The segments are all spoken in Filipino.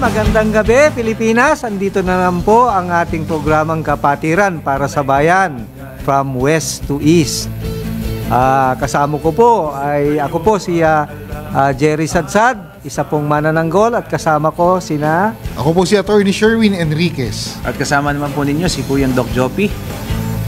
magandang gabi Pilipinas. Andito na naman po ang ating programang Kapatiran para sa Bayan from West to East. Kasama ko po ay ako po si Jerry Sadsad, isa pong manananggol, at kasama ko sina... Ako po si Attorney Sherwin Enriquez. At kasama naman po ninyo si Kuyang Doc Joppy.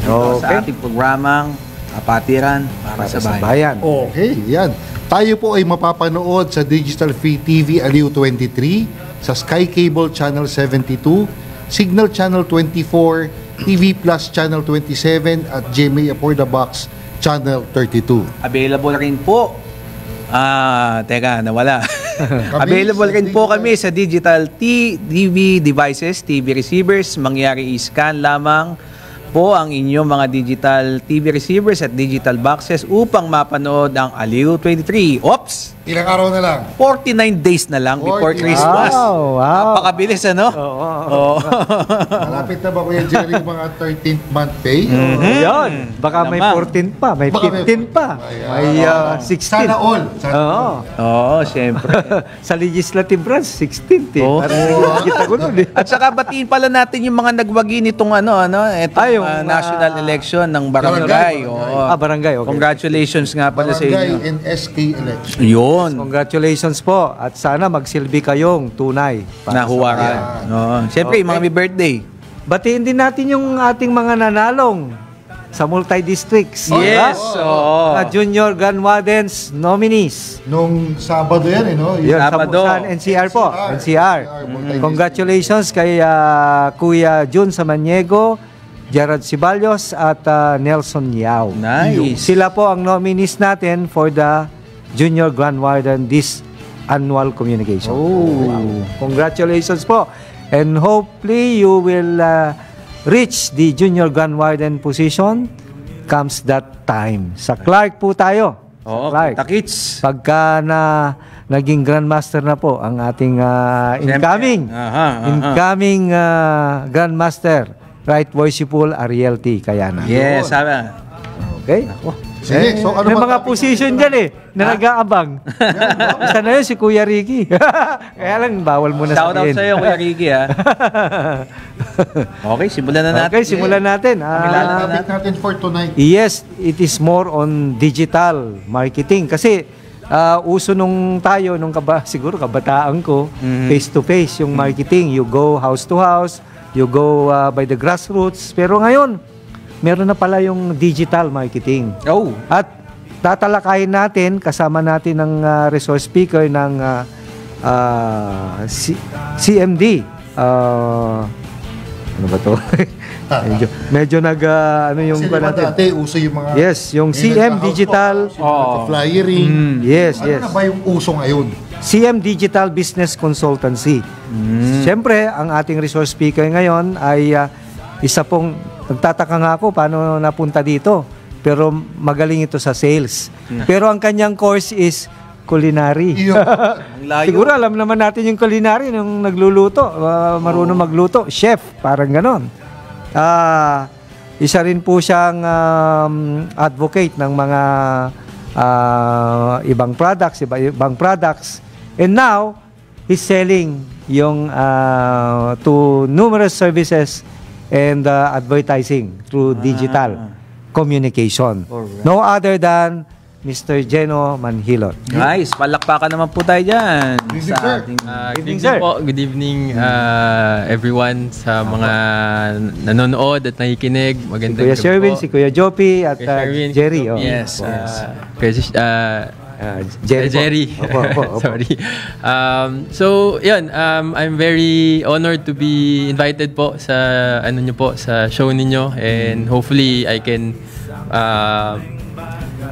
Okay. Sa ating programang Kapatiran para sa Bayan. Okay, yan. Tayo po ay mapapanood sa Digital Free TV Aliw 23, sa Sky Cable Channel 72, Signal Channel 24, TV Plus Channel 27 at GMA For the Box Channel 32. Available rin po. Teka, nawala. Available rin po kami sa digital TV devices, TV receivers. Mangyari i-scan lamang po ang inyong mga digital TV receivers at digital boxes upang mapanood ang Aliw 23. Oops! Ilang araw na lang? 49 days na lang before 49. Christmas. Wow. Napakabilis, ano? Oo. Malapit na ba Kuya Jerry yung mga 13th month pay? Yan. Baka may 14 pa, may 15 pa, may 16. Sana all. Oo, siyempre. Sa legislative branch, 16 eh. Oo. Parang kita ko nun eh. At saka batiin pala natin yung mga nagwagi nitong itong national election ng barangay. Oo. Barangay, okay. Congratulations nga pala sa Barangay inyo. and SK election. Yun. Congratulations po, at sana magsilbi kayong tunay para sa Nahuwaran. bayan. Oo. Siyempre, yung mga may birthday. Batiin din natin yung ating mga nanalong sa multi-districts. Yes. Oo. Junior Gun Wardens nominees. Nung Sabado yan, no? Yun, Sabado. sa NCR po. NCR. Congratulations kay Kuya Jun Samaniego, Gerard Ciballos at Nelson Yao. Nice. Sila po ang nominees natin for the Junior Grand Warden this annual communication. Wow. Congratulations po. And hopefully you will reach the Junior Grand Warden position comes that time. Sa Clark po tayo. Oo, Clark. Takits. Pagka naging Grandmaster na po ang ating incoming incoming Grandmaster, Right Worshipful Ariel T. Kayana. Yes, sabi. Okay? Sige, so ano may ba mga topic position dyan na nag-aabang. Isa na yun si Kuya Ricky. Kaya lang, bawal mo na Shout out sabihin. sa'yo, Kuya Ricky, ha? Okay, simulan na natin. Okay, simulan natin. topic natin for tonight? Yes, it is more on digital marketing. Kasi uso nung tayo, siguro kabataan ko, face-to-face yung marketing. You go house to house, you go by the grassroots. Pero ngayon, meron na pala yung digital marketing. Oh. At tatalakayin natin, kasama natin ng resource speaker ng CMD. Ano ba to? medyo ano yung Kasi ba natin? dati, uso yung mga... Yes, yung CM Digital. Flyering. Yes, ano yes. na ba yung uso ngayon? CM Digital Business Consultancy. Siyempre, ang ating resource speaker ngayon ay isa pong, nagtataka nga ako paano napunta dito. Pero magaling ito sa sales. Pero ang kanyang course is culinary. Siguro alam naman natin yung culinary nung nagluluto. Marunong magluto. Chef, parang ganon. Isa rin po siyang advocate ng mga ibang products. And now, he's selling yung to numerous services and advertising through digital communication. Alright. No other than Mr. Geno Manhilot. Nice. Palakpakan naman po tayo dyan. Good evening, sir. Good evening, Good sir. evening po. Good evening everyone sa mga nanonood at nakikinig. Magandang Kuya gabi Sherwin, po. si Kuya Joppy at Kuya Sherwin, Jerry. Oh. Yes. Jerry. Opo. Sorry. So, yun. I'm very honored to be invited po sa sa show ninyo, and hopefully I can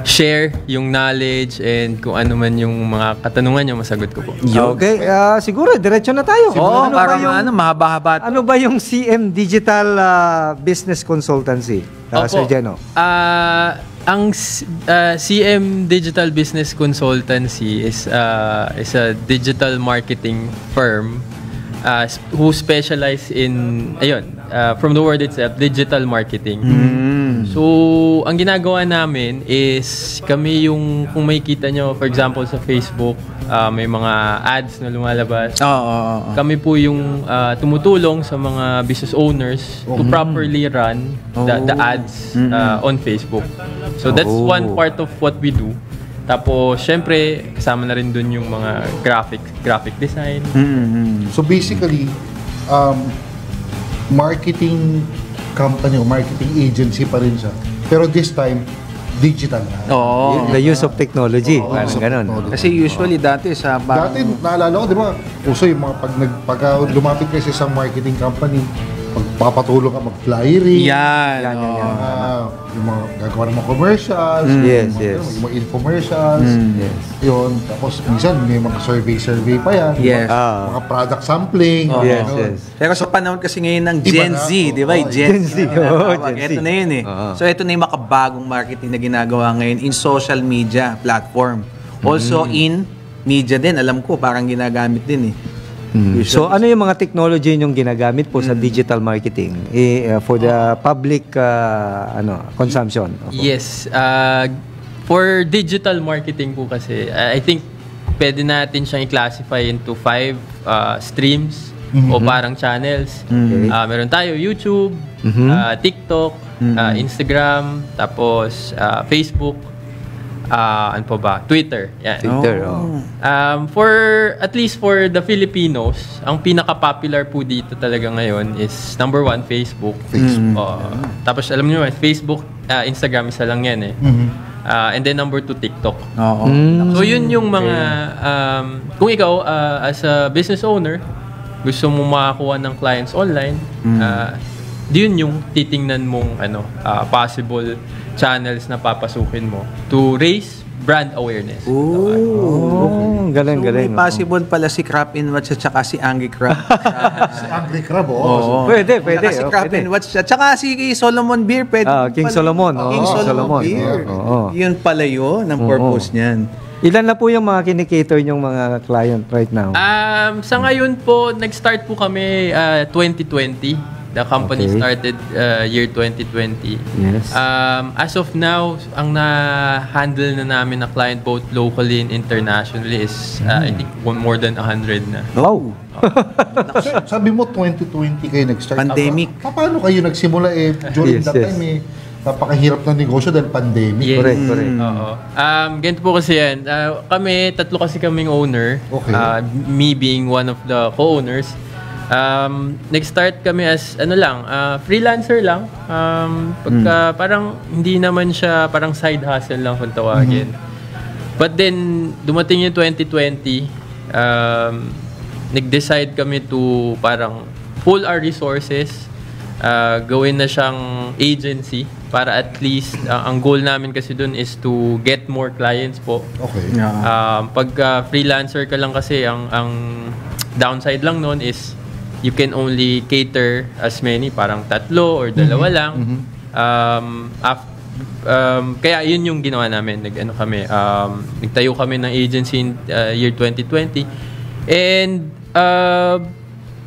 share yung knowledge and kung ano man yung mga katanungan nyo, masagot ko po. Okay, siguro diretso na tayo. Oo, parang yung mahaba-haba. ano ba yung CM Digital Business Consultancy? Sir Geno. Ang CM Digital Business Consultancy is a digital marketing firm who specialize in from the word itself, digital marketing. So, ang ginagawa namin is kami yung, kung makikita nyo, for example, sa Facebook, may mga ads na lumalabas. Kami po yung tumutulong sa mga business owners to properly run the ads on Facebook. So, that's one part of what we do. Tapos, syempre, kasama na rin dun yung mga graphic design. So basically, marketing company o marketing agency pa rin siya. Pero this time, digital na. The use of technology. Parang ganun. Kasi usually dati sa Dati, naalala ko, di ba, uso yung mga pagka lumapit kasi sa marketing company, pagpapatulong ka mag-flyering. Yan. Yung mga gagawa ng mga commercials. Yes, yung yes. mga infomercials. Yes. Yun. Tapos minsan may mga survey pa yan. Yes. Mga product sampling. Yes, ganun. yes. Pero sa panahon kasi ngayon ng Iba Gen na. Z, di ba? Oo, Gen Z. Gen Z. Ito na yun eh. So ito na yung makabagong marketing na ginagawa ngayon in social media platform. Also in media din. Alam ko, parang ginagamit din eh. So ano yung mga technology yung ginagamit po sa digital marketing for the public consumption? Yes. For digital marketing po kasi, I think pwede natin siyang i-classify into 5 streams o parang channels. Meron tayo YouTube, TikTok, Instagram, tapos Facebook, ano pa ba? Twitter. Yan. Twitter, At least for the Filipinos, ang pinaka-popular po dito talaga ngayon is number 1, Facebook. Tapos alam niyo, Facebook, Instagram, isa lang yan eh. And then number 2, TikTok. So yun yung mga, kung ikaw as a business owner, gusto mo makakuha ng clients online, yun yung titingnan mong possible channels na papasukin mo to raise brand awareness. Galing. So, may possible pala si Crap in Watch at saka si Angry Crab. Si Angry Crab, oo. Pwede. Saka si Crap in Watch at saka si Solomon Beer. Pwede King pala. Solomon. King Solomon Beer. Yun pala yun, ang purpose niyan. Ilan na po yung mga kinikater yung mga client right now? Sa ngayon po, nag-start po kami 2020. The company started year 2020. Yes. As of now, ang na-handle na namin na client both locally and internationally is I think more than 100 na. Wow. Sabi mo 2020 kayo nag-start. Pandemic. Paano kayo nagsimula during Yes, that yes. time napakahirap ng negosyo dahil pandemic. Yes. Correct. Oo. Ganito po kasi yan. Kami, tatlo kasi kaming owner. Okay. Me being one of the co-owners. Nag-start kami as freelancer lang. Pagka parang hindi naman siya parang side hustle lang kung tawagin. But then dumating yung 2020, nag-decide kami to parang pull our resources, gawin na siyang agency para at least ang goal namin kasi dun is to get more clients po. Okay. Pagka freelancer ka lang kasi ang downside lang nun is you can only cater as many, parang 3 or 2 lang. Kaya yun yung ginawa namin. Nagtayo kami ng agency in year 2020. And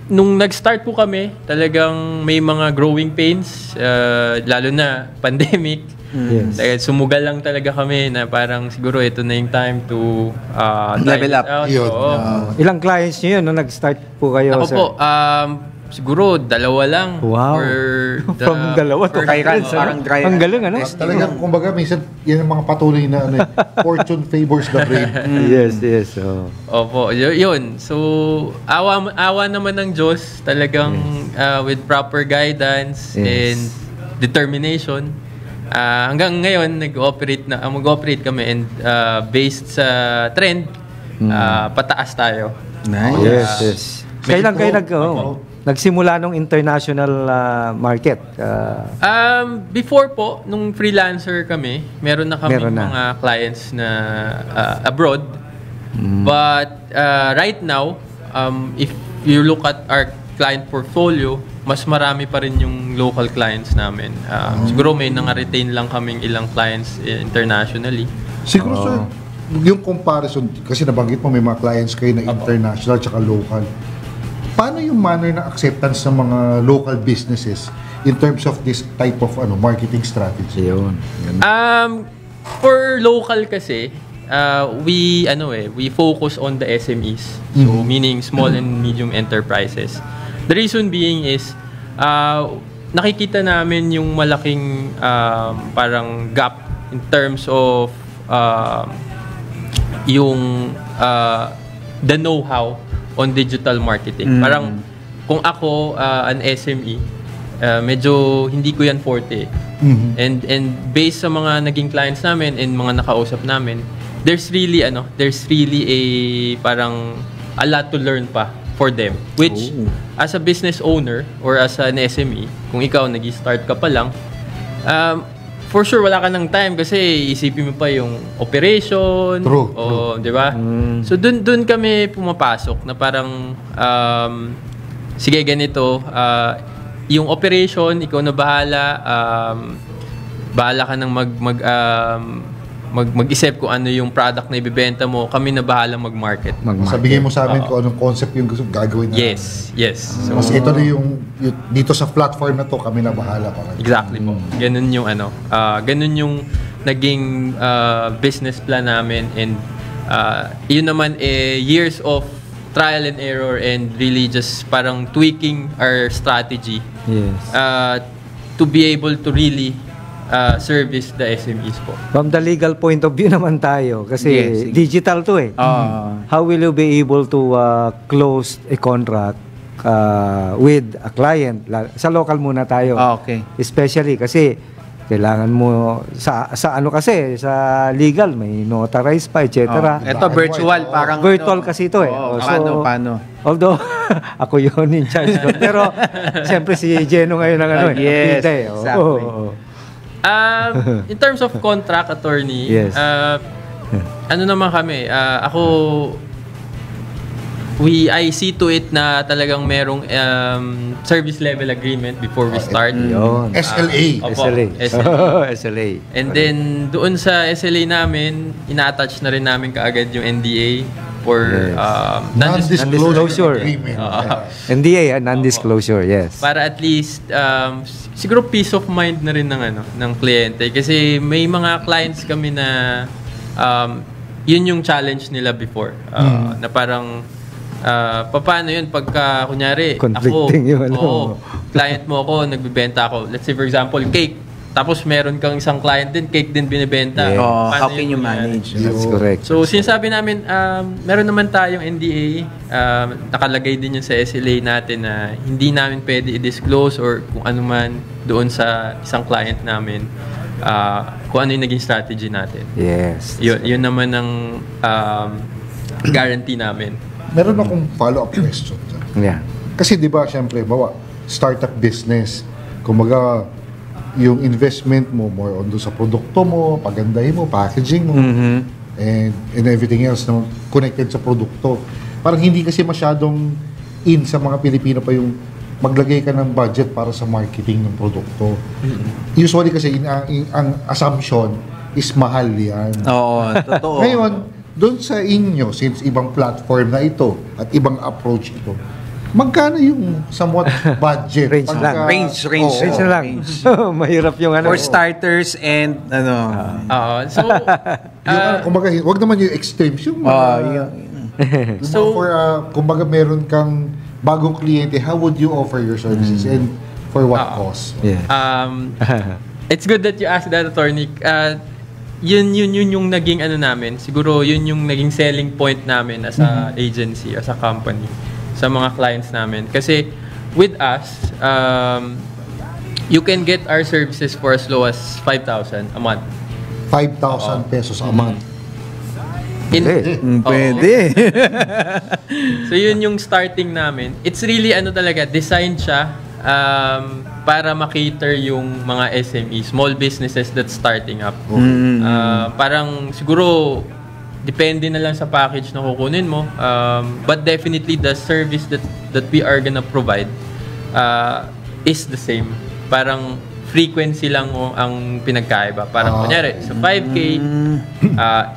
nung nag-start po kami, talagang may mga growing pains, lalo na pandemic. Yes. Sumugal lang talaga kami na parang siguro ito na yung time to Level up. Yun. Ilang clients nyo yun nung nag-start po kayo? Ako po, siguro 2 lang. Wow. From 2 to Dry run, parang dry run. Ang galing, ano? Talagang, kumbaga, minsan, yan ang mga patuloy na fortune favors the brave. Yes. Opo, yun. So, awa naman ng Diyos, talagang with proper guidance and determination. Hanggang ngayon, mag-operate kami and based sa trend, pataas tayo. Nice. Yes. Kailan kayo nagsimula nung international market? Before po, nung freelancer kami, meron na kami mga clients na abroad. But right now, if you look at our client portfolio, mas marami pa rin yung local clients namin. Siguro may nang-retain lang kaming ilang clients internationally. Siguro, sir, yung comparison, kasi nabanggit mo may mga clients kayo na international tsaka local. Paano yung manner ng acceptance ng mga local businesses in terms of this type of marketing strategy? Yun. For local kasi, we focus on the SMEs. So meaning small and medium enterprises. The reason being is nakikita namin yung malaking parang gap in terms of yung the know-how on digital marketing. Parang kung ako an SME, medyo hindi ko yan forte. And based sa mga naging clients namin and mga nakausap namin, there's really a parang a lot to learn pa for them, which as a business owner or as an SME, kung ikaw nag-start ka pa lang, for sure wala ka ng time kasi isipin mo pa yung operation. True. Di ba? So dun kami pumapasok na parang sige ganito, yung operation ikaw na bahala, bahala ka nang mag-isip kung ano yung product na ibebenta mo, kami na bahala mag-market. Sabihin mo sa amin kung anong concept yung gusto gagawin natin. Yes. So, Mas ito na yung dito sa platform na to, kami na bahala para. exactly po. Ganun yung ganun yung naging business plan namin, and yun naman years of trial and error and really just parang tweaking our strategy to be able to really service the SMEs po. From the legal point of view naman tayo, kasi Yes. digital to eh. How will you be able to close a contract with a client? Sa local muna tayo. Okay. Especially kasi kailangan mo sa sa legal may notarized pa, etc. Ito virtual, parang Virtual kasi ito eh. Paano? Although ako yun in charge ko. Pero siyempre si Jeno ngayon ang Yes, apida eh. exactly. In terms of contract attorney, Yes. ano naman kami, I see to it na talagang merong service level agreement before we start. Yun. SLA. Opo, SLA. SLA. SLA. And then doon sa SLA namin, ina-attach na rin namin kaagad yung NDA for Non-disclosure agreement. NDA, non-disclosure, yes. para at least siguro peace of mind na rin ng kliyente, kasi may mga clients kami na yun yung challenge nila before, na parang paano yun pagka kunyari Conflicting yun, client mo ako, nagbebenta ako, let's say for example cake, tapos meron kang isang client din, cake din binibenta. Yeah. Paano How can yun you mangyari? manage? That's correct. So, sinasabi namin, meron naman tayong NDA, nakalagay din yun sa SLA natin na hindi namin pwede i-disclose or kung ano man doon sa isang client namin, kung ano yung naging strategy natin. Yes. Yun naman ang guarantee namin. Meron akong follow-up question. Yeah. Kasi di ba, syempre, startup business, kumaga, yung investment mo more on doon sa produkto mo, pagandahin mo, packaging mo, and everything else na connected sa produkto. Parang hindi kasi masyadong in sa mga Pilipino pa yung maglagay ka ng budget para sa marketing ng produkto. Usually kasi ang assumption is mahal yan. Oo, totoo. Ngayon, doon sa inyo, since ibang platform na ito at ibang approach ito, magkano yung somewhat budget? Range lang. Range. Oo. Range na lang. Mahirap yung For starters and So, Kumbaga, wag naman yung extremes, yung mga, So- for, kumbaga meron kang bagong kliyente, how would you offer your services and for what cost? Yeah. It's good that you asked that, attorney. Yun yung naging namin. Siguro yun yung naging selling point namin as a agency, as a company, sa mga clients namin. Kasi with us, you can get our services for as low as 5,000 a month. 5,000 pesos a month. Pwede. So yun yung starting namin. It's really talaga, designed siya para makater yung mga SME, small businesses that's starting up. Parang siguro depende na lang sa package na kukunin mo. But definitely the service that we are gonna provide is the same. Parang frequency lang ang pinagkaiba. Parang kunyari, sa 5K,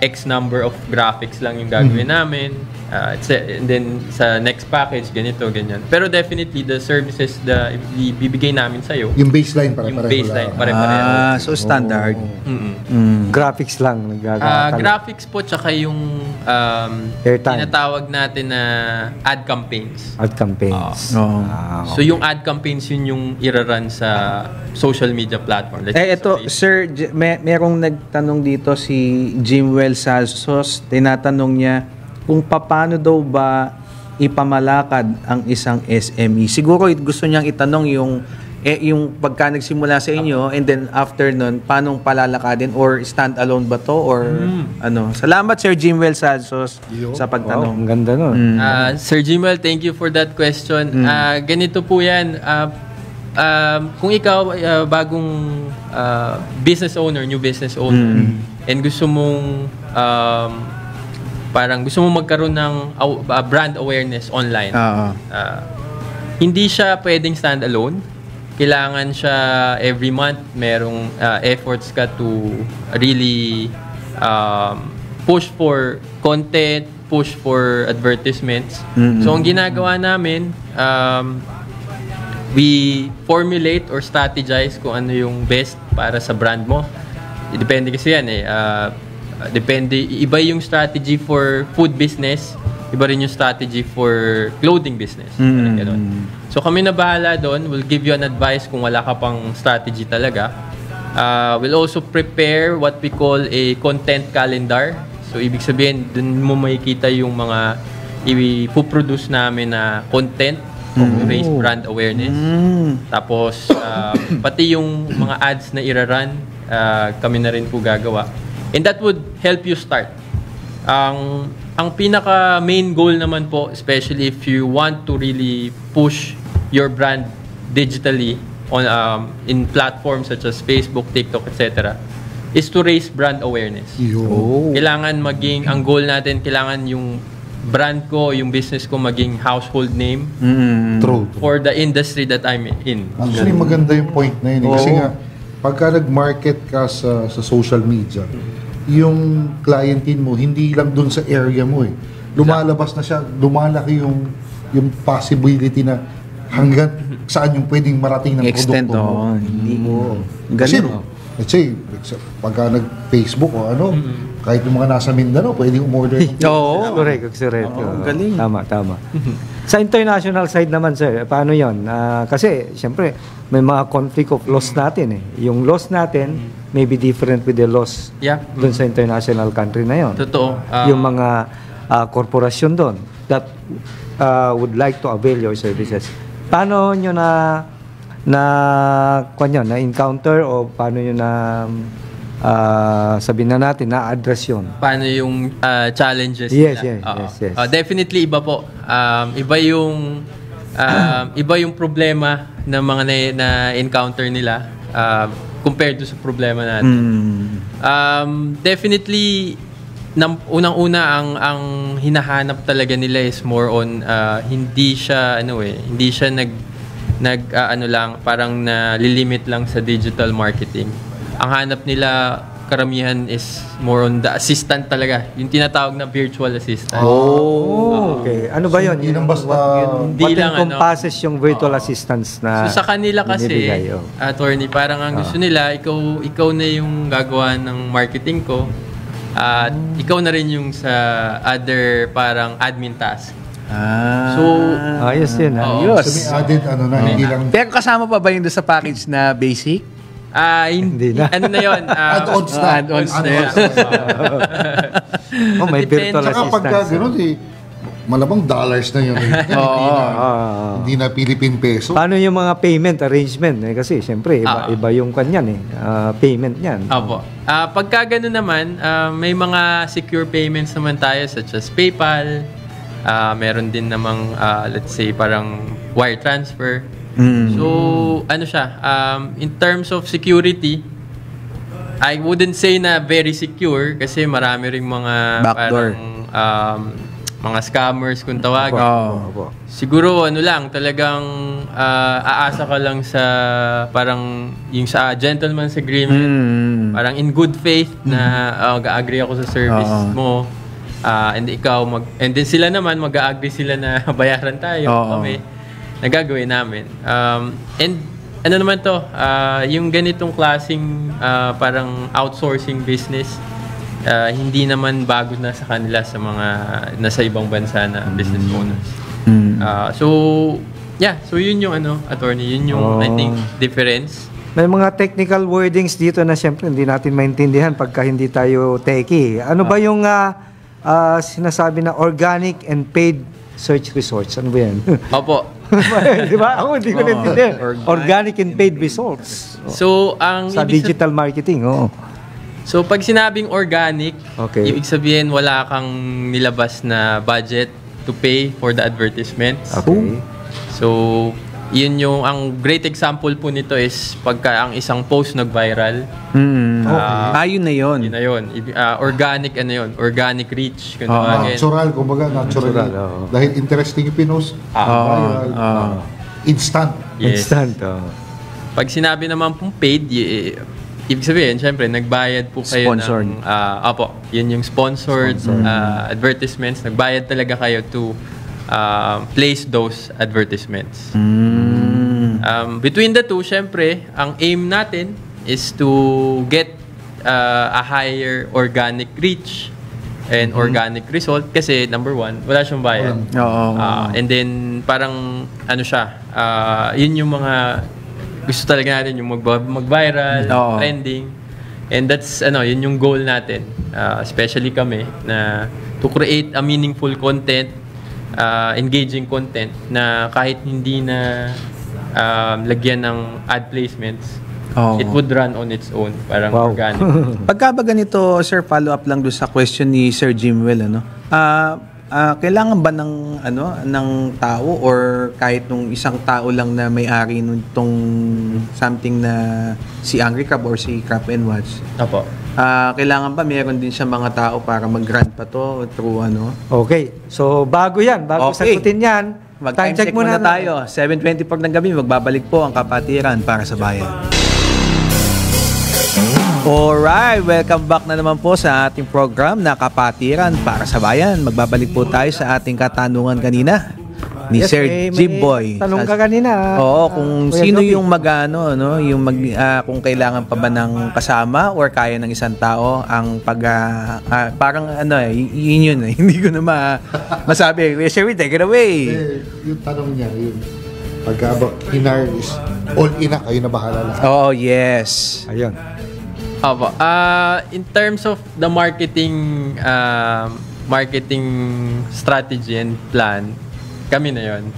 X number of graphics lang yung gagawin namin. And then sa next package, ganito, ganyan. Pero definitely, the services na ibibigay namin sa'yo, Yung baseline para yung baseline, pare-pareho. So standard. Graphics lang. Graphics po, tsaka yung Airtime. tinatawag natin na ad campaigns. Ad campaigns. So yung ad campaigns, yun yung irarun sa social media platform. Let's say Ito, sa Facebook. sir, merong nagtanong dito si Jimwell Salsos. Tinatanong niya kung paano daw ba ipamalakad ang isang SME. Siguro gusto niyang itanong yung pagka nagsimula sa inyo and then after nun, paano palalakadin or stand-alone ba to or ano. Salamat Sir Jimwell Salsos sa Wow, pagtanong. ang ganda nun. Sir Jimel, thank you for that question. Ganito po yan. Kung ikaw bagong business owner, new business owner, and gusto mong parang gusto mong magkaroon ng brand awareness online, hindi siya pwedeng stand-alone. Kailangan siya every month merong efforts ka to really push for content, push for advertisements. So ang ginagawa namin, we formulate or strategize kung ano yung best para sa brand mo. Depende kasi yan depende, iba yung strategy for food business, iba rin yung strategy for clothing business. Parang ganun. So kami na bahala doon, we'll give you an advice kung wala ka pang strategy talaga. We'll also prepare what we call a content calendar. So ibig sabihin, dun mo makikita yung mga ipuproduce namin na content to raise brand awareness. Tapos pati yung mga ads na irarun, kami na rin po gagawa. And that would help you start. Ang pinaka main goal naman po, especially if you want to really push your brand digitally on in platforms such as Facebook, TikTok, etc., is to raise brand awareness. Kailangan ang goal natin, kailangan yung brand ko, yung business ko maging household name True. for the industry that I'm in. Actually, maganda yung point na yun. Kasi nga, pagka nag-market ka sa social media, yung clientele mo, hindi lang dun sa area mo lumalabas na siya, lumalaki yung possibility na hanggang saan yung pwedeng marating ng Extent, produkto mo. hindi mo. Kasi, Galing. let's say, pagka nag-Facebook o kahit yung mga nasa Mindanao, pwedeng umorder. Correct. galing. Tama. Sa international side naman, sir, paano yon? Kasi, siyempre, may mga conflict of loss natin Yung loss natin may be different with the loss doon sa international country na yon. Totoo. Yung mga korporasyon doon that would like to avail your services. Paano nyo na encounter o paano nyo sabihin na natin na address yun? Paano yung challenges Yes. nila? Definitely iba po. Iba yung problema ng mga na-encounter nila compared to sa problema natin. Definitely unang-una ang hinahanap talaga nila is more on hindi siya lang parang nalilimit lang sa digital marketing. Ang hanap nila karamihan is more on the assistant talaga. Yung tinatawag na virtual assistant. Okay. Ano ba yun? Hindi lang basta... What encompasses yung virtual assistants na So sa kanila kasi, binibigay, attorney, parang ang gusto nila, ikaw na yung gagawa ng marketing ko at ikaw na rin yung sa other parang admin task. So, ayos yun. Ayos. So may added, hindi lang... Pero kasama pa ba yun doon sa package na basic? Hindi na. Ano na yun? Add-ons na. Add-ons na yun. May Depende. virtual Saka pagka assistants. gano'n, malamang dollars na yun. Hindi na Philippine peso. Paano yung mga payment arrangement? Kasi siyempre, iba yung kanyan payment niyan. Opo. Pagka gano'n naman, may mga secure payments naman tayo such as PayPal. Meron din namang, let's say, parang wire transfer. So, ano siya, in terms of security, I wouldn't say na very secure kasi marami ring mga backdoor. Parang mga scammers kung tawagin. Siguro talagang aasa ka lang sa parang yung sa gentleman's agreement, parang in good faith na agree ako sa service mo. And ikaw and then sila naman mag-agree sila na bayaran tayo kami. Nagagawin namin. And ano naman to, yung ganitong klaseng parang outsourcing business, hindi naman bago na sa kanila sa mga nasa ibang bansa na business owners. So yun yung attorney, yun yung I think difference. May mga technical wordings dito na siyempre hindi natin maintindihan pagka hindi tayo techie. Ano ba yung sinasabi na organic and paid search results? Ano ba yan? Opo. Di ba? Ako hindi ko naintindihan. Organic and paid results. So, ang Sa digital marketing, So, pag sinabing organic, Okay. ibig sabihin wala kang nilabas na budget to pay for the advertisements. Okay. So, yun yung, ang great example po nito is pagka ang isang post nag-viral, Yun na yun. yun na yun. Organic, organic reach. Kung tawagin. Natural, kumbaga, natural. Dahil interesting yung pinost. Viral. Instant. Yes. Instant. Pag sinabi naman pong paid, ibig sabihin, syempre, nagbayad po kayo Sponsored. ng... yun yung sponsored advertisements. Nagbayad talaga kayo to place those advertisements. Between the two, syempre, ang aim natin is to get a higher organic reach and organic result kasi number one, wala siyang bayad. And then, parang, yun yung mga gusto talaga natin, yung mag-viral, trending. And that's, yun yung goal natin. Especially kami, na to create a meaningful content, engaging content na kahit hindi na lagyan ng ad placements, it would run on its own, parang organic. Pagka ba ganito, sir, follow up lang doon sa question ni Sir Jimwell, kailangan ba ng tao or kahit nung isang tao lang na may-ari nitong something na si Angry Crab or si Crab and Watch? Opo. Kailangan ba meron din siya mga tao para mag-grant pa to through Okay. So, bago yan. Bago sagutin yan, time check muna tayo. 7:24 ng gabi, magbabalik po ang Kapatiran para sa Bayan. Alright, welcome back na naman po sa ating program na Kapatiran para sa Bayan. Magbabalik po tayo sa ating katanungan kanina ni Yes, Sir may Jimboy. tanong ka kanina. Oo, kung Kuya sino Joby. yung kung kailangan pa ba ng kasama or kaya ng isang tao ang parang yun hindi ko na masabi. Sir, take it away. Yung tanong niya, yung pagka hinar is all in na, kayo na bahala lang. Oh, yes. Ayun. Opo. In terms of the marketing strategy and plan, kami na yun.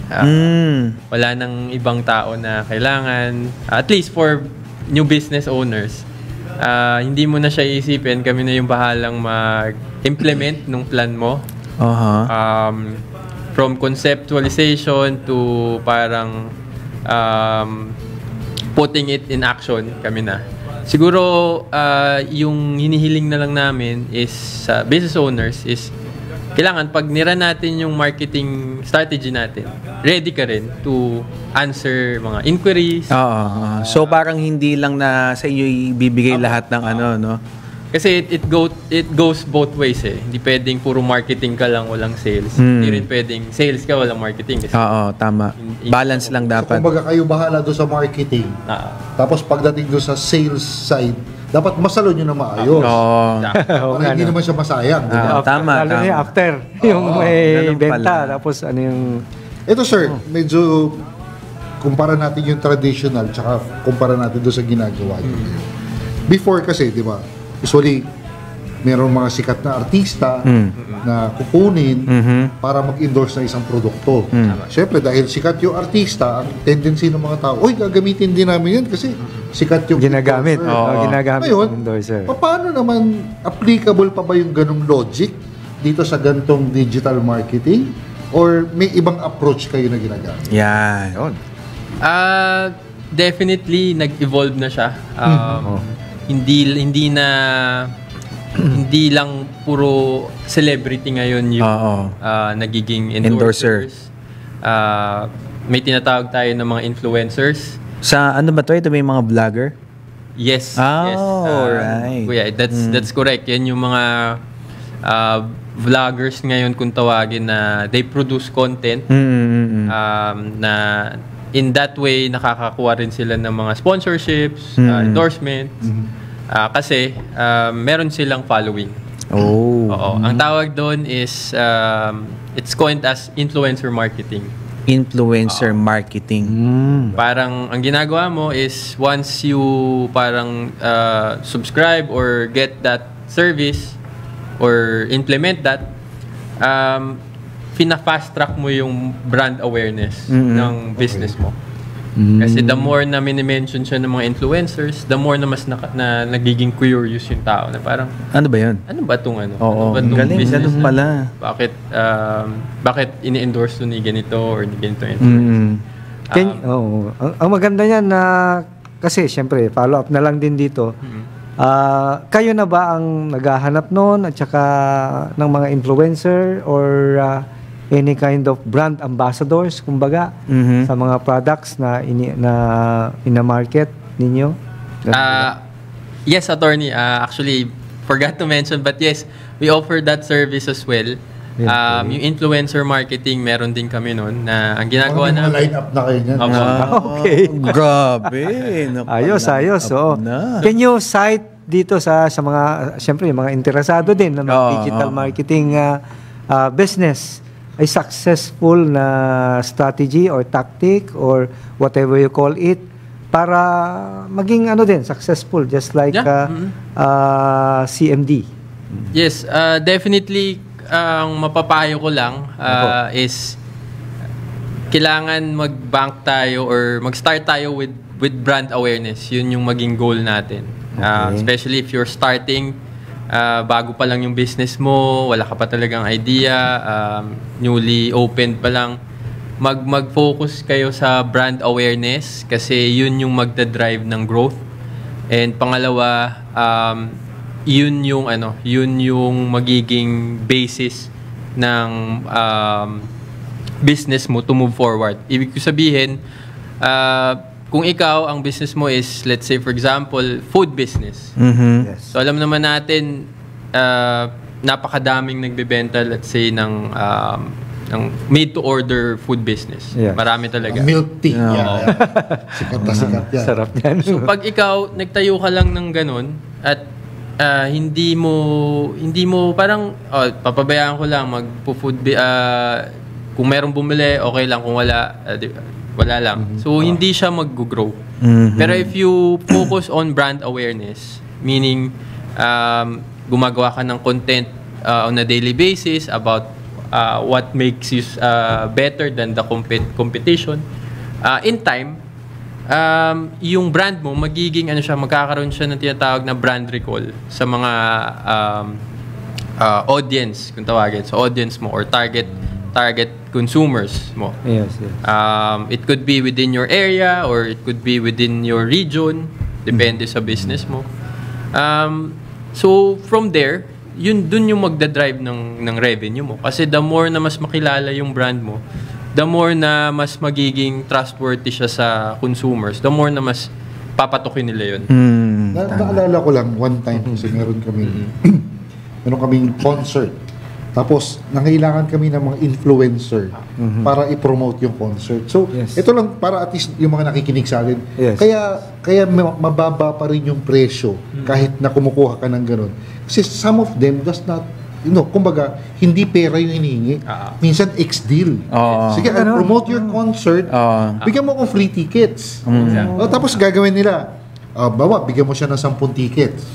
Wala nang ibang tao na kailangan, at least for new business owners, hindi mo na siya isipin, kami na yung bahalang mag-implement nung plan mo. From conceptualization to parang putting it in action, kami na. Siguro, yung hinihiling na lang namin is sa business owners is kailangan pag nira natin yung marketing strategy natin, ready ka rin to answer mga inquiries. So parang hindi lang na sa inyo ibibigay lahat ng Kasi it goes both ways eh. Hindi pwedeng puro marketing ka lang, walang sales. Hindi rin pwedeng sales ka, walang marketing. Kasi tama. Balance lang dapat. Kumbaga kayo bahala doon sa marketing. Tapos pagdating doon sa sales side, dapat masalo nyo na maayos. Para hindi naman siya masayang. Tama. Lalo na after yung may ganun benta. pala. Tapos yung... Ito sir, medyo kumpara natin yung traditional tsaka kumpara natin doon sa ginagawa nyo. Before kasi, di ba, usually, merong mga sikat na artista na kukunin para mag-endorse na isang produkto. Siyempre, dahil sikat yung artista, ang tendency ng mga tao, gagamitin din namin yan kasi sikat yung Ginagamit. endorser." Ginagamit Ngayon, ng endorser. paano naman applicable pa ba yung ganong logic dito sa gantong digital marketing? Or may ibang approach kayo na ginagamit? Yan. Definitely, nag-evolve na siya. Hindi lang puro celebrity ngayon yung nagiging endorsers. May tinatawag tayo ng mga influencers. Sa ba to? Ito may mga vlogger? Yes. Alright. Kuya, that's correct. Yan yung mga vloggers ngayon kung tawagin na they produce content na in that way nakakakuha rin sila ng mga sponsorships, endorsements kasi meron silang following. Oo. Ang tawag doon is it's coined as influencer marketing. Influencer marketing. Parang ang ginagawa mo is once you parang subscribe or get that service or implement that, fina-fast track mo yung brand awareness ng business mo. Kasi the more na mini-mention siya ng mga influencers, the more na mas na nagiging curious yung tao na parang, Ano ba yun? ano ba itong ano? Oo, ano ba itong galing, business ganun na? pala. Bakit ini-endorse to ni ganito or ni ganito influencer? Ang maganda niyan na kasi syempre follow up na lang din dito. Kayo na ba ang naghahanap noon at saka ng mga influencer or any kind of brand ambassadors kumbaga sa mga products na ina-market ninyo? Yes, attorney. Actually, forgot to mention, but yes, we offer that service as well. Yung influencer marketing, meron din kami noon na ang ginagawa Mga na line up na kayo niyan. Okay. Grabe. Ayos. So, can you cite dito sa mga, siyempre, mga interesado din na digital marketing business, ay successful na strategy or tactic or whatever you call it para maging ano din, successful just like CMD? Yes, definitely ang mapapayo ko lang is kailangan mag-bank tayo or mag-start tayo with brand awareness. Yun yung maging goal natin. Especially if you're starting, bago pa lang yung business mo, wala ka pa talagang idea, newly opened pa lang, mag-focus kayo sa brand awareness kasi yun yung magda-drive ng growth. And pangalawa, yun yung magiging basis ng business mo to move forward. Ibig ko sabihin, kung ikaw, ang business mo is, let's say for example, food business. Yes. So alam naman natin, napakadaming nagbebenta, let's say, ng made-to-order food business. Yes. Marami talaga. Milk tea. Sikat na sikat yan. Sarap yan. So pag ikaw, nagtayo ka lang ng ganun, at hindi mo parang, papabayaan ko lang, magpo-food, kung merong bumili, okay lang. Kung wala, wala lang. So, hindi siya mag-grow. Pero if you focus on brand awareness, meaning, gumagawa ka ng content on a daily basis about what makes you better than the competition, in time, yung brand mo, magkakaroon siya ng tinatawag na brand recall sa mga audience, kung tawagin, sa audience mo or target consumers mo. Yes. It could be within your area or it could be within your region, depende sa business mo. So from there, dun yung magda-drive ng revenue mo. Kasi the more na mas makilala yung brand mo, the more na mas magiging trustworthy siya sa consumers, the more na mas papatukin nila yun. Naalala ko lang one time kasi meron kaming concert. Tapos, nangailangan kami ng mga influencer para i-promote yung concert. So, ito lang para at least yung mga nakikinig sa atin. Yes. Kaya mababa pa rin yung presyo kahit na kumukuha ka ng ganun. Kasi some of them does not, kumbaga, hindi pera yung hinihingi. Minsan, ex-deal. Sige, I'll promote your concert. Bigyan mo akong free tickets. Tapos, gagawin nila. Bigyan mo siya ng 10 tickets.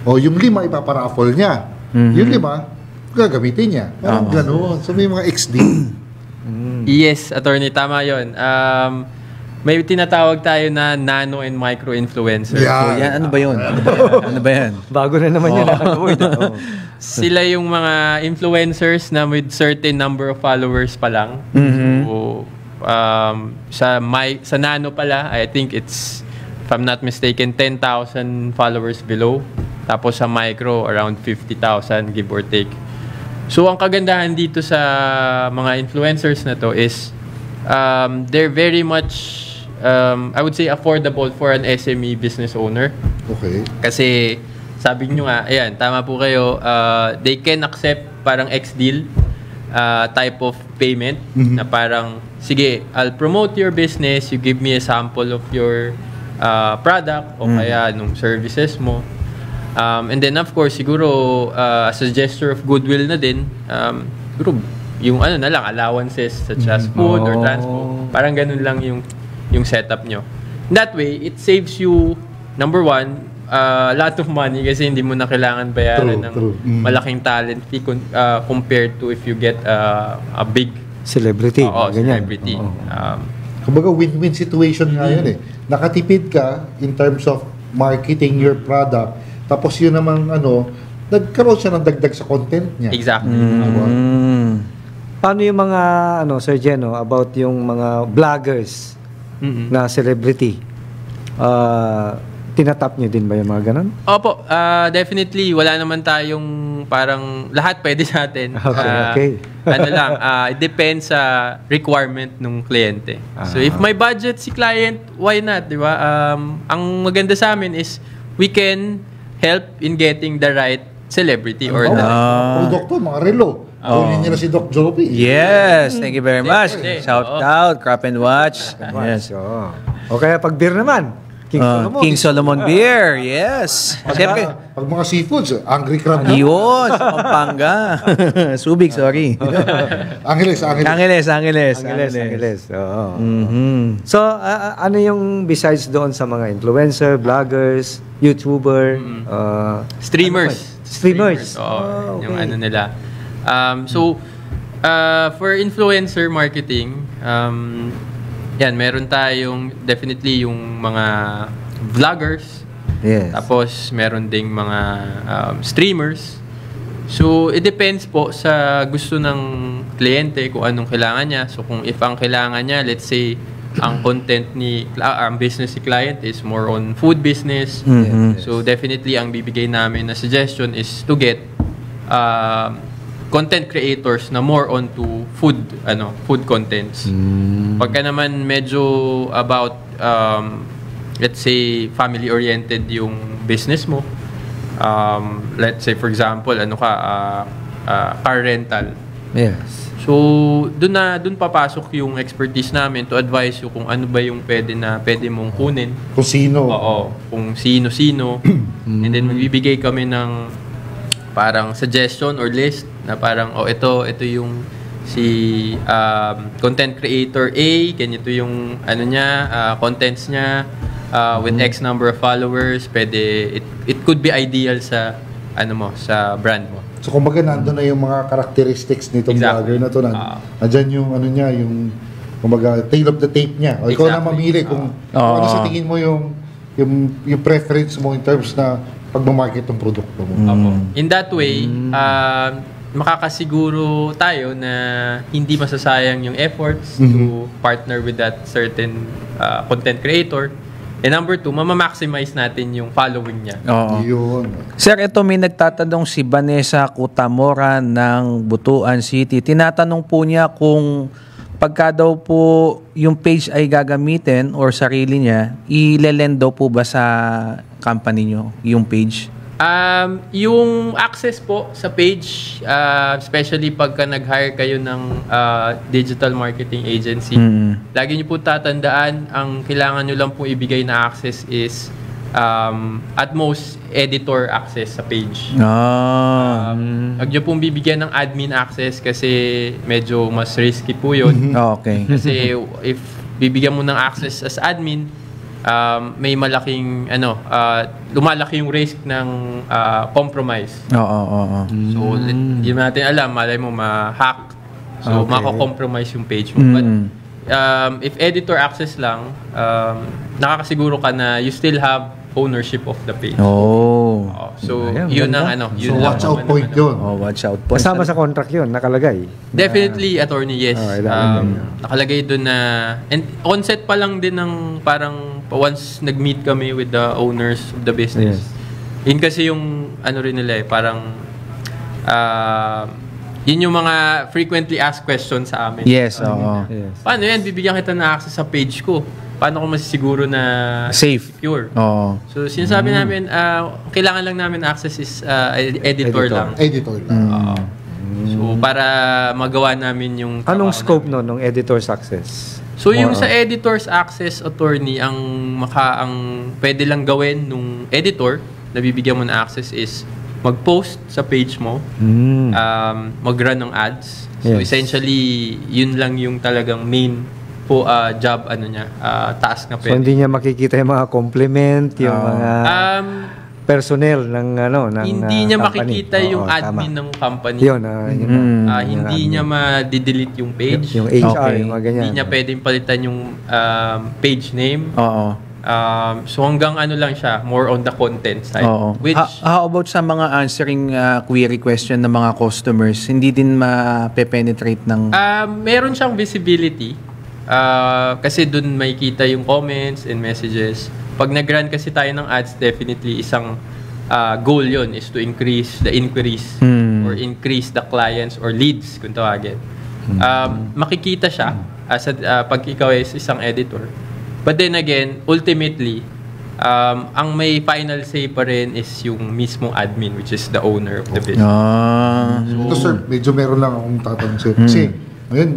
Yung 5, ipaparaffle niya. Yung 5, gagamitin niya. Parang gano'n. So, may mga XD. Yes, attorney, tama yun. May tinatawag tayo na nano and micro influencer. Yeah. Yan, ano ba yan? Bago na naman yan. Sila yung mga influencers na with certain number of followers pa lang. So, sa nano pala, I think it's, if I'm not mistaken, 10,000 followers below. Tapos sa micro, around 50,000, give or take. So, ang kagandahan dito sa mga influencers na to is they're very much, I would say, affordable for an SME business owner. Okay. Kasi sabi nyo nga, ayan, tama po kayo, they can accept parang X-deal type of payment na parang, sige, I'll promote your business, you give me a sample of your product o kaya nung services mo. And then of course, siguro as a gesture of goodwill na din, siguro yung ano na lang, allowances such as food or transport. Parang ganun lang yung setup nyo. That way, it saves you, number one, a lot of money kasi hindi mo na kailangan bayaran ng malaking talent fee compared to if you get a big Celebrity. Ganyan. celebrity. Kumbaga win-win situation nga yun eh. Nakatipid ka in terms of marketing your product, tapos yun namang nagkaroon siya ng dagdag sa content niya. Exactly. Paano yung mga, Sir Geno, about yung mga vloggers na celebrity? Tinatap nyo din ba yung mga ganun? Opo, definitely wala naman tayong parang lahat pwede sa atin. Okay. Ano lang, it depends sa requirement ng kliyente. So if may budget si client, why not, di ba? Ang maganda sa amin is we can help in getting the right celebrity or the Produkto, mga relo. Kunin nila si Doc Joby. Yes, thank you very much. Siyempre. Shout out, Crop and Watch. Yes. O kaya pag beer naman, King Solomon Beer, yes. Siyempre, Pag mga seafoods, Angry Crab. yun, sa Pampanga. Subic, sorry. Angeles. Angeles. Oo. So, ano yung besides doon sa mga influencer, vloggers, YouTuber, streamers? Oo, yung ano nila. For influencer marketing, yan, meron tayong definitely yung mga vloggers. Yes. Tapos meron ding mga streamers. So it depends po sa gusto ng kliyente kung anong kailangan niya. So kung if ang kailangan niya, let's say ang content ang business ni client is more on food business. So definitely ang bibigay namin na suggestion is to get content creators na more onto food contents. Pagka naman medyo about let's say family oriented yung business mo, let's say for example car rental. Yes. So doon papasok yung expertise namin to advise you kung ano ba yung pwede mong kunin. Kung sino. Oo, kung sino-sino. And then magbibigay kami ng parang suggestion or list na parang ito yung si content creator A, ganito yung contents niya with X number of followers, pwede it could be ideal sa sa brand mo. So kumbaga nandun na yung mga characteristics nitong vlogger na to. Nandiyan yung yung kumbaga tail of the tape niya. O ikaw na mamili kung ano sa tingin mo yung preference mo in terms na pagmamarket ng produkto mo. In that way, makakasiguro tayo na hindi masasayang yung efforts to partner with that certain content creator. And number 2, maximize natin yung following niya. Yun. Sir, ito may nagtatanong si Vanessa Kutamora ng Butuan City. Tinatanong po niya kung pagka daw po yung page ay gagamitin or sarili niya, ilelend daw po ba sa company nyo yung page? Yung access po sa page, especially pagka nag-hire kayo ng digital marketing agency, lagi nyo po tatandaan, ang kailangan nyo lang po ibigay na access is at most editor access sa page. Huwag nyo pong bibigyan ng admin access kasi medyo mas risky po yun. Okay. Kasi if bibigyan mo ng access as admin, may malaking lumalaki yung risk ng compromise. So hindi natin alam, malay mo ma-hack. So mako-compromise yung page mo. But if editor access lang, nakakasiguro ka na you still have ownership of the page. So yun ang So watch out point yun. Watch out point. Kasama sa contract yun, nakalagay. Definitely, attorney, yes. Nakalagay doon na, and onset pa lang din ng parang once nag-meet kami with the owners of the business. Yun kasi yung rin nila parang yun yung mga frequently asked questions sa amin. Yes, Paano yan? Bibigyan kita ng access sa page ko. paano ko masisiguro na Safe. secure? Oo. So, sinasabi namin, kailangan lang namin access is editor lang. Editor lang. So, para magawa namin yung Anong trabaho scope namin. no, ng editor's access? So, yung sa editor's access attorney, ang pwede lang gawin nung editor na bibigyan mo ng access is mag-post sa page mo, mag-run ng ads. So, Yes. essentially, yun lang yung talagang main job, task na So pwede. hindi niya makikita yung mga compliment, yung mga personnel ng Hindi niya company. makikita yung Oo, admin tama. ng company. Yun, yun na. Hindi niya ma-delete yung page. Yung HR, Okay. yung mga ganyan. Hindi niya pwedeng palitan yung page name. Oo. So hanggang lang siya, more on the content side. Oo. Which, How about sa mga answering query question ng mga customers? Hindi din ma-penetrate ng... meron siyang visibility. Kasi dun makikita yung comments and messages. Pag nag-run kasi tayo ng ads, definitely isang goal yon is to increase the inquiries or increase the clients or leads kung tawagin. Makikita siya as pag ikaw is isang editor. But then again, ultimately, ang may final say pa rin is yung mismong admin, which is the owner of the business. Ito sir, medyo meron lang akong tatanong sir. Kasi, ngayon,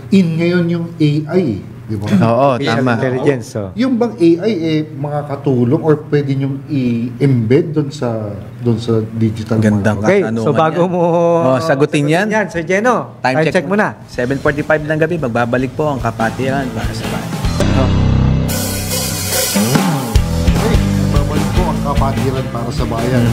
ngayon yung AI, di ba? Oo, Artificial tama. intelligence. So. Yung bang AI makakatulong or pwede nyong i-embed doon sa digital Gandang marketing? Okay, katanungan so bago yan. mo Sagutin yan. Sir Geno, Time check muna. 7:45 ng gabi, magbabalik po ang Kapatiran para sa bayan. Okay, babalik po ang kapatiran para sa bayan.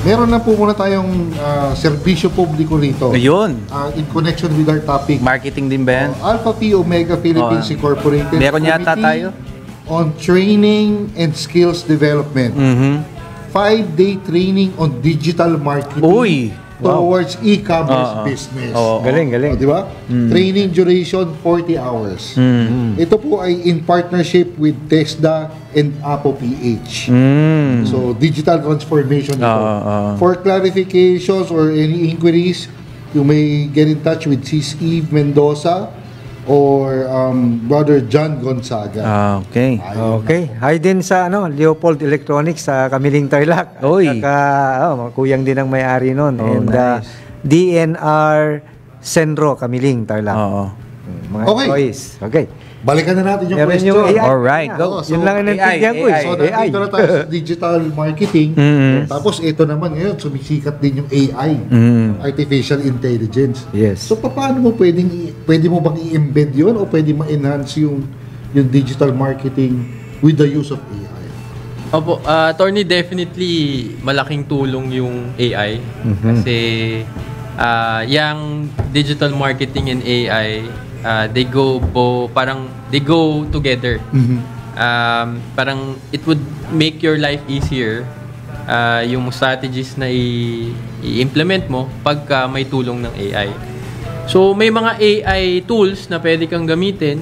Meron na po muna tayong serbisyo publiko rito. Ayun. In connection with our topic. Marketing din ba yan? Alpha Phi Omega Philippines Oh, Incorporated. meron yata Committee tayo. On Training and Skills Development. 5-day training on digital marketing. Uy! Towards e-commerce business. Galing. O, di ba? Training duration 40 hours. Ito po ay in partnership with TESDA and Apo PH. So, digital transformation ito. For clarifications or any inquiries, you may get in touch with Sis Eve Mendoza or Brother John Gonzaga. Okay. Okay. Hi din sa Leopold Electronics sa Kamiling Tarlac. Oy. Saka kuyang din ang may-ari nun. Oh, And nice. DNR Senro Kamiling Tarlac. Oo. Mga Okay. employees. Okay. Balikan na natin yung Meron question. yung AI. Alright, go. Oo, so, Yun lang ang naintindihan ko. AI. So, nandito na tayo sa digital marketing. Tapos, ito naman ngayon, sumisikat din yung AI. Artificial Intelligence. Yes. So, paano mo pwede mo bang i-embed yun o pwede ma-enhance yung digital marketing with the use of AI? Opo, attorney, definitely malaking tulong yung AI. Kasi yung digital marketing and AI, they go together. Parang it would make your life easier yung strategies na i-implement mo pagka may tulong ng AI. So may mga AI tools na pwede kang gamitin.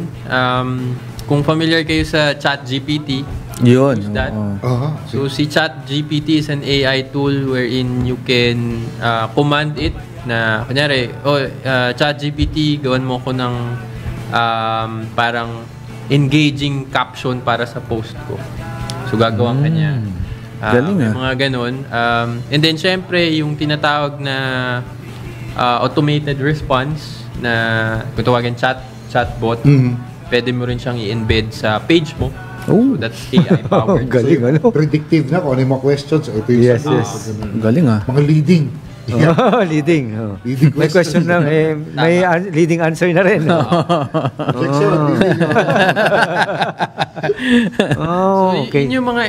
Kung familiar kayo sa ChatGPT, Yun. use that. Aha. So si ChatGPT is an AI tool wherein you can command it na kunyari, ChatGPT, gawan mo ko ng parang engaging caption para sa post ko. So gagawan ka niya. Galing, May mga ganun. And then syempre yung tinatawag na automated response na kung tawagin chatbot, pwede mo rin siyang i-embed sa page mo. So that's AI powered. Galing, Predictive na kung ano yung mga questions. Ito yung Yes, sagot. yes. Galing ah. Mga leading. Leading. Leading May question lang. May leading answer na rin. Section, leading. Oh, okay. Yun yung mga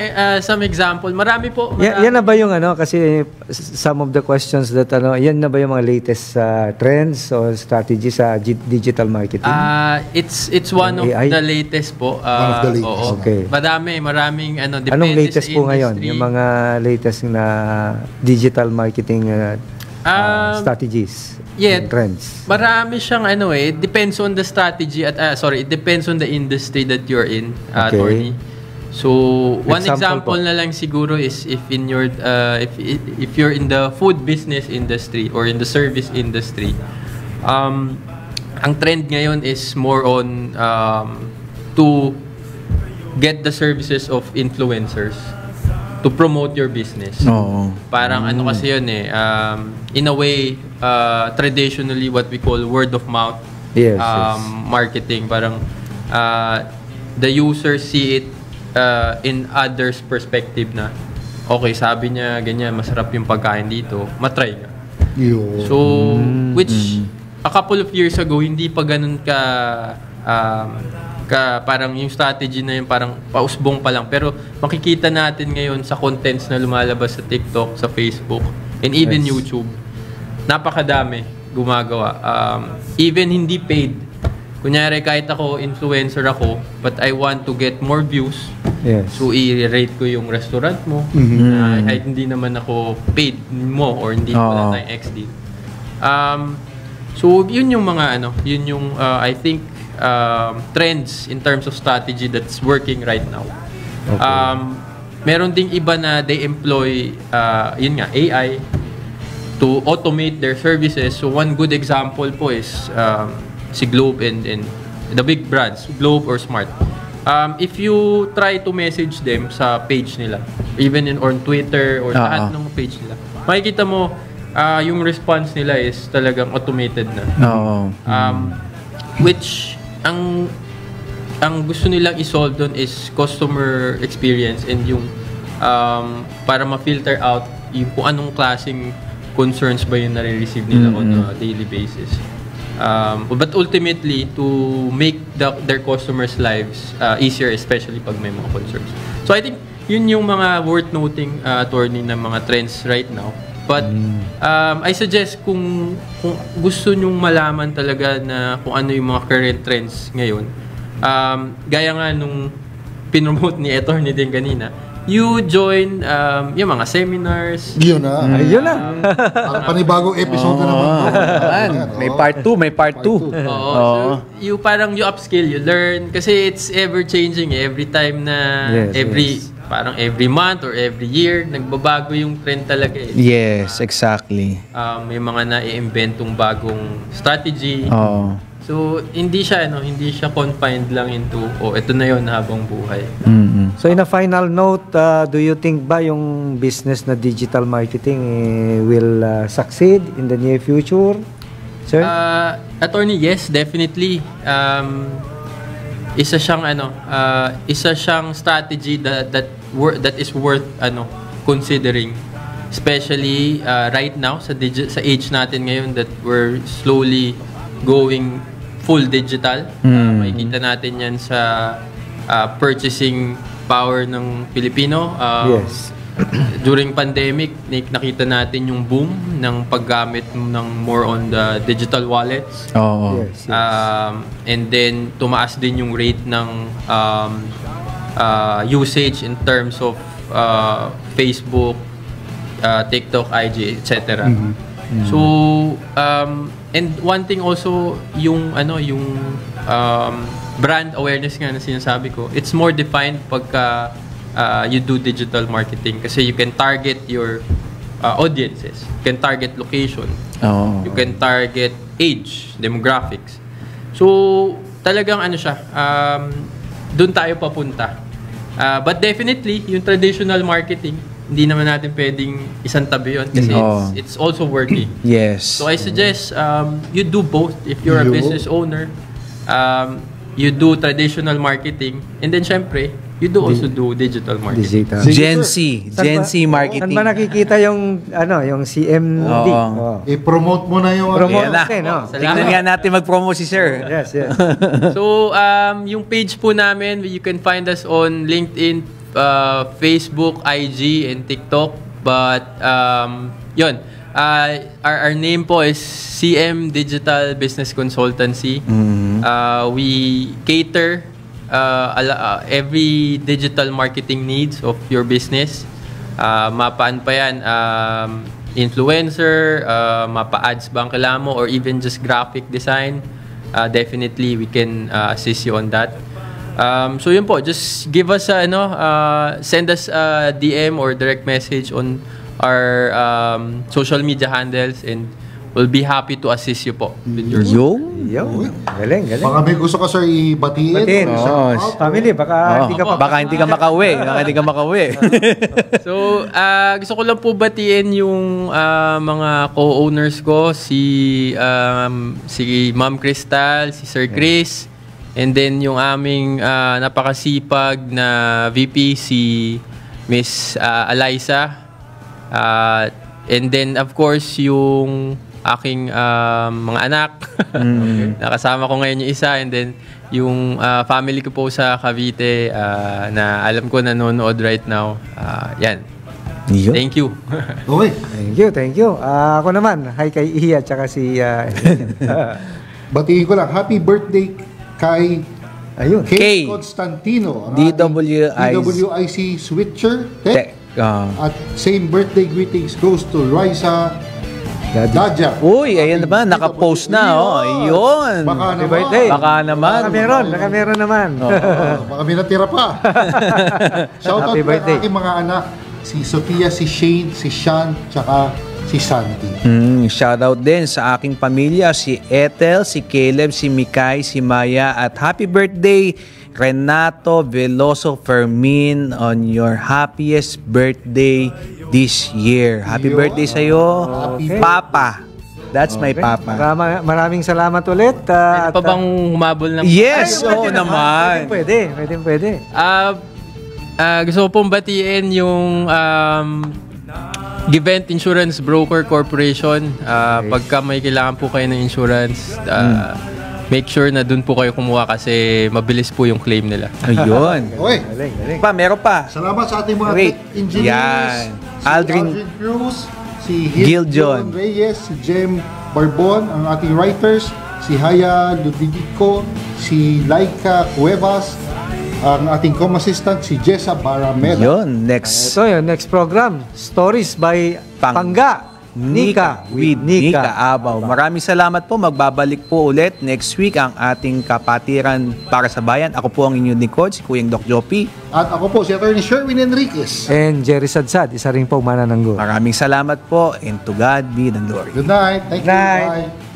some example. Marami po. Yan na ba yung kasi some of the questions that yan na ba yung mga latest trends or strategies sa digital marketing? It's one of AI? the latest po. One of the latest. Oo. Okay. Maraming depende Anong latest sa po ngayon? industry. Yung mga latest na digital marketing strategies yeah. and trends. Marami siyang depends on the strategy at it depends on the industry that you're in, attorney. So, one example po. na lang siguro is if in your if you're in the food business industry or in the service industry, ang trend ngayon is more on to get the services of influencers to promote your business. Oo. Parang ano kasi yun in a way, traditionally what we call word of mouth Yes, marketing. Parang the user see it in others' perspective na, okay, sabi niya ganyan, masarap yung pagkain dito, matry ka. Yun. So, which a couple of years ago, hindi pa ganun parang yung strategy na yun parang pausbong pa lang. Pero makikita natin ngayon sa contents na lumalabas sa TikTok, sa Facebook, and even YouTube, napakadami gumagawa. Even hindi paid. Kunyari, kahit ako, influencer ako, but I want to get more views, so i-rate ko yung restaurant mo, kahit hindi naman ako paid mo or hindi wala tayong XD. So, yun yung mga yun yung I think trends in terms of strategy that's working right now. Meron ding iba na they employ yun nga, AI to automate their services. So one good example po is si Globe and the big brands, Globe or Smart. If you try to message them sa page nila, even on Twitter or lahat ng page nila, makikita mo yung response nila is talagang automated na. Which ang gusto nilang i-solve doon is customer experience and yung para ma-filter out yung kung anong klaseng concerns ba yung nare-receive nila on a daily basis. But ultimately, to make their customers' lives easier, especially pag may mga concerns. So I think yun yung mga worth noting attorney ng mga trends right now. But I suggest kung gusto nyong malaman talaga na kung ano yung mga current trends ngayon, gaya nga nung pinromote ni Attorney din kanina, you join yung mga seminars. Yun na. Ayun na. Ang panibagong episode na naman. May part 2, may part 2. So you parang you upskill, you learn kasi it's ever changing every time na parang every month or every year nagbabago yung trend talaga eh. Yes, exactly. May mga na-inventong bagong strategy. So hindi siya confined lang into ito na yon habang buhay. So in a final note, do you think ba yung business na digital marketing will succeed in the near future? Sir? Attorney, yes, definitely. Isa siyang strategy that is worth considering, especially right now sa age natin ngayon that we're slowly going full digital. Makikita natin yan sa purchasing power ng Pilipino. Yes. During pandemic, nakita natin yung boom ng paggamit ng more on the digital wallets. Yes. And then tumaas din yung rate ng usage in terms of Facebook, TikTok, IG, etc. So and one thing also yung brand awareness nga na sinasabi ko, it's more defined pagka you do digital marketing kasi you can target your audiences, you can target location, you can target age, demographics. So talagang doon tayo papunta. But definitely yung traditional marketing, hindi naman natin pwedeng isang tabi yun kasi it's also working. Yes. So I suggest you do both. If you're a business owner, you do traditional marketing, and then syempre you do also do digital marketing. Gen Z marketing. Saan ba nakikita yung CMD? I-promote mo na yung Promote na. natin, no? Tingnan nga natin mag-promo si Sir. Yes. So yung page po namin, you can find us on LinkedIn, Facebook, IG, and TikTok. But yun, our name po is CM Digital Business Consultancy. We cater every digital marketing needs of your business. Mapaan pa yan, influencer, mapa-ads ba ang kailangan mo, or even just graphic design. Definitely we can assist you on that. So yun po, just give us send us a DM or direct message on our social media handles, and we'll be happy to assist you po with your Yung? Yo, galing. Baka may gusto ka, sir, ibatiin. Batiin. or shout out, Family, baka hindi ka pa. Baka hindi ka makauwi. Baka hindi ka makauwi. So, gusto ko lang po batiin yung mga co-owners ko, si Ma'am Crystal, si Sir Chris, and then yung aming napakasipag na VP, si Miss Eliza. And then, of course, yung aking mga anak. Nakasama ko ngayon yung isa. And then, yung family ko po sa Cavite na alam ko nanonood right now. Yan. Yun. Thank you. Okay. Thank you. Ako naman, hi kay Iya, tsaka si... Batiin ko lang. Happy birthday kay ayun. Kay Constantino. Ang ating DWIC Switcher Tech. At same birthday greetings goes to Raisa Dadja. Uy, ayan naman. Naka-post na. Ayun. Baka Happy naman. birthday. Baka naman. Naka-meron naman. Baka may natira pa. Shoutout Happy po birthday. aking mga anak. Si Sophia, si Shane, si Sean, tsaka si Santi. Shoutout din sa aking pamilya, si Ethel, si Caleb, si Mikay, si Maya, at happy birthday Renato Veloso Fermin on your happiest birthday this year. Happy Yo. birthday sa'yo, Okay. Papa. That's my Papa. Maraming salamat ulit. Pwede pa bang humabol ng... Yes, oo naman. Pwede. Gusto ko pong batiin yung Givent Insurance Broker Corporation. Pagka may kailangan po kayo ng insurance, make sure na dun po kayo kumuha kasi mabilis po yung claim nila. Ayun. Okay. Galing. Meron pa. Salamat sa ating mga Wait. tech engineers. Yan. Si Aldrin Cruz, si Giljon Reyes, si Jem Barbon, ang ating writers, si Haya Ludidico, si Laika Cuevas, ang ating com-assistant, si Jessa Baramela. Yun, next. So yun, next program, Stories by Pangga. Nika with Nika Abaw. Maraming salamat po. Magbabalik po ulit next week ang ating kapatiran para sa bayan. Ako po ang inyong lingkod, si Kuyang Doc Joppy. At ako po, si Atty. Sherwin Enriquez. And Jerry Sadsad, isa rin po manananggo. Maraming salamat po and to God be the glory. Good night. Thank you. Night. Bye.